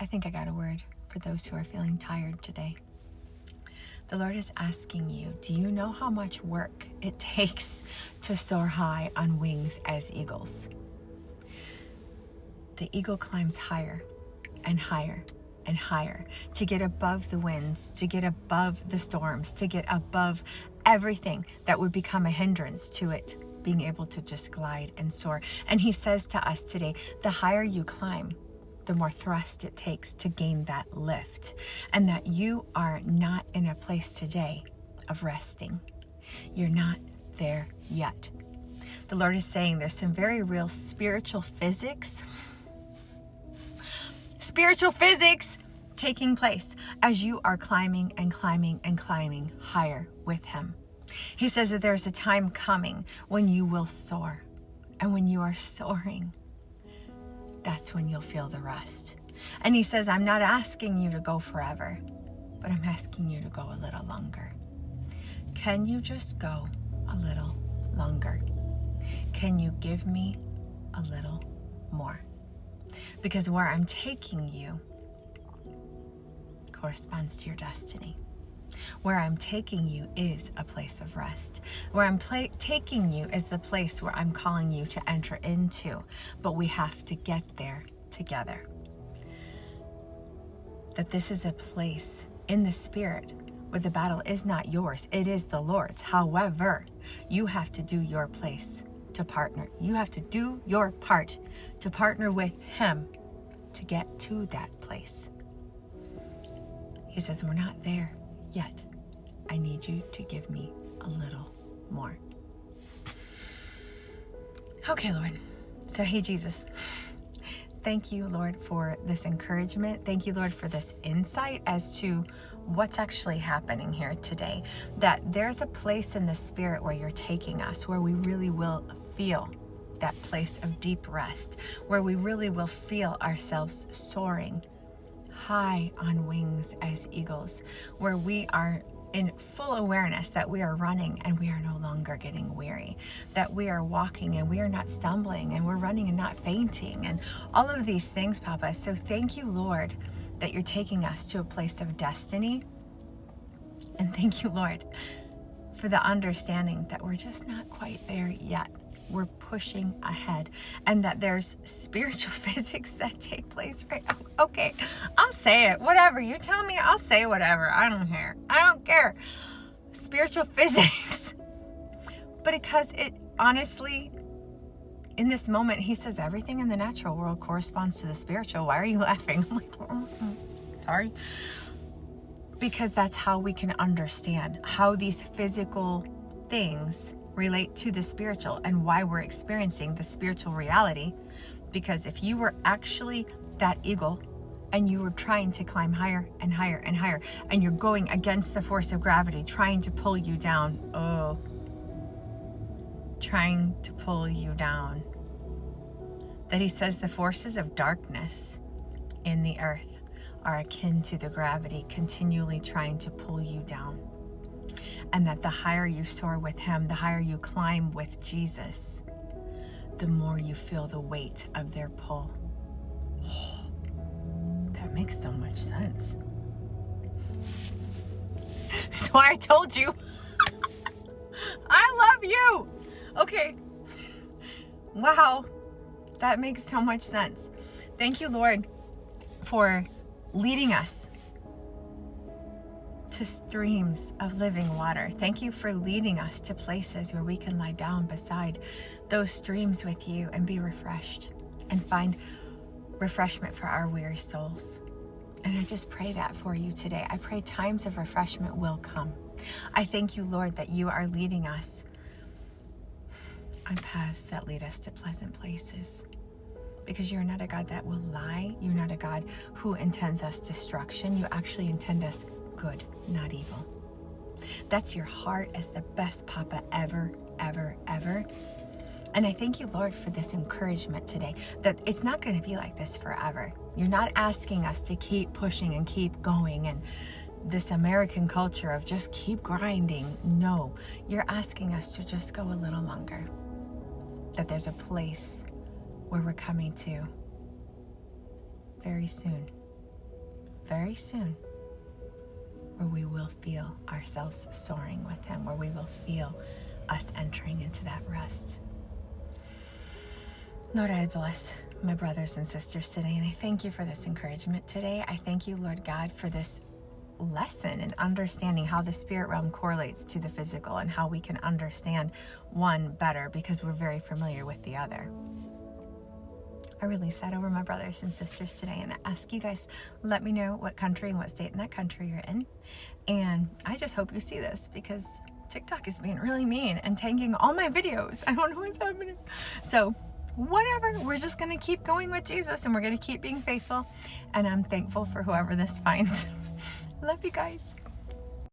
I think I got a word for those who are feeling tired today. The Lord is asking you, do you know how much work it takes to soar high on wings as eagles? The eagle climbs higher and higher and higher to get above the winds, to get above the storms, to get above everything that would become a hindrance to it being able to just glide and soar. And he says to us today, the higher you climb, the more thrust it takes to gain that lift, and that you are not in a place today of resting. You're not there yet. The Lord is saying there's some very real spiritual physics taking place as you are climbing and climbing and climbing higher with him. He says that there's a time coming when you will soar, and when you are soaring, that's when you'll feel the rest. And he says, I'm not asking you to go forever, but I'm asking you to go a little longer. Can you just go a little longer? Can you give me a little more? Because where I'm taking you corresponds to your destiny. Where I'm taking you is a place of rest. Where I'm taking you is the place where I'm calling you to enter into. But we have to get there together. That this is a place in the spirit where the battle is not yours, it is the Lord's. However, you have to do your place to partner. You have to do your part to partner with him to get to that place. He says, we're not there yet. I need you to give me a little more. Okay, Lord. So, hey, Jesus. Thank you, Lord, for this encouragement. Thank you, Lord, for this insight as to what's actually happening here today. That there's a place in the spirit where you're taking us, where we really will feel that place of deep rest, where we really will feel ourselves soaring high on wings as eagles, where we are in full awareness that we are running and we are no longer getting weary, that we are walking and we are not stumbling, and we're running and not fainting, and all of these things, Papa. So thank you, Lord, that you're taking us to a place of destiny. And thank you, Lord, for the understanding that we're just not quite there yet. We're pushing ahead, and that there's spiritual physics that take place right now. Okay, I'll say it. Whatever. You tell me, I'll say whatever. I don't care. I don't care. Spiritual physics. But because it honestly, in this moment, he says everything in the natural world corresponds to the spiritual. Why are you laughing? I'm like, sorry. Because that's how we can understand how these physical things relate to the spiritual and why we're experiencing the spiritual reality. Because if you were actually that eagle and you were trying to climb higher and higher and higher, and you're going against the force of gravity, trying to pull you down, trying to pull you down, that he says the forces of darkness in the earth are akin to the gravity continually trying to pull you down. And that the higher you soar with him, the higher you climb with Jesus, the more you feel the weight of their pull. That makes so much sense. So I told you, I love you. Okay. Wow. That makes so much sense. Thank you, Lord, for leading us to streams of living water. Thank you for leading us to places where we can lie down beside those streams with you and be refreshed and find refreshment for our weary souls. And I just pray that for you today. I pray times of refreshment will come. I thank you, Lord, that you are leading us on paths that lead us to pleasant places. Because you're not a God that will lie. You're not a God who intends us destruction. You actually intend us good, not evil. That's your heart as the best Papa ever, ever, ever. And I thank you, Lord, for this encouragement today, that it's not going to be like this forever. You're not asking us to keep pushing and keep going and this American culture of just keep grinding. No, you're asking us to just go a little longer. That there's a place where we're coming to very soon. very soon where we will feel ourselves soaring with him, where we will feel us entering into that rest. Lord, I bless my brothers and sisters today, and I thank you for this encouragement today. I thank you, Lord God, for this lesson and understanding how the spirit realm correlates to the physical and how we can understand one better because we're very familiar with the other. I release that over my brothers and sisters today, and I ask you guys, let me know what country and what state in that country you're in. And I just hope you see this, because TikTok is being really mean and tanking all my videos. I don't know what's happening. So whatever, we're just going to keep going with Jesus, and we're going to keep being faithful. And I'm thankful for whoever this finds. Love you guys.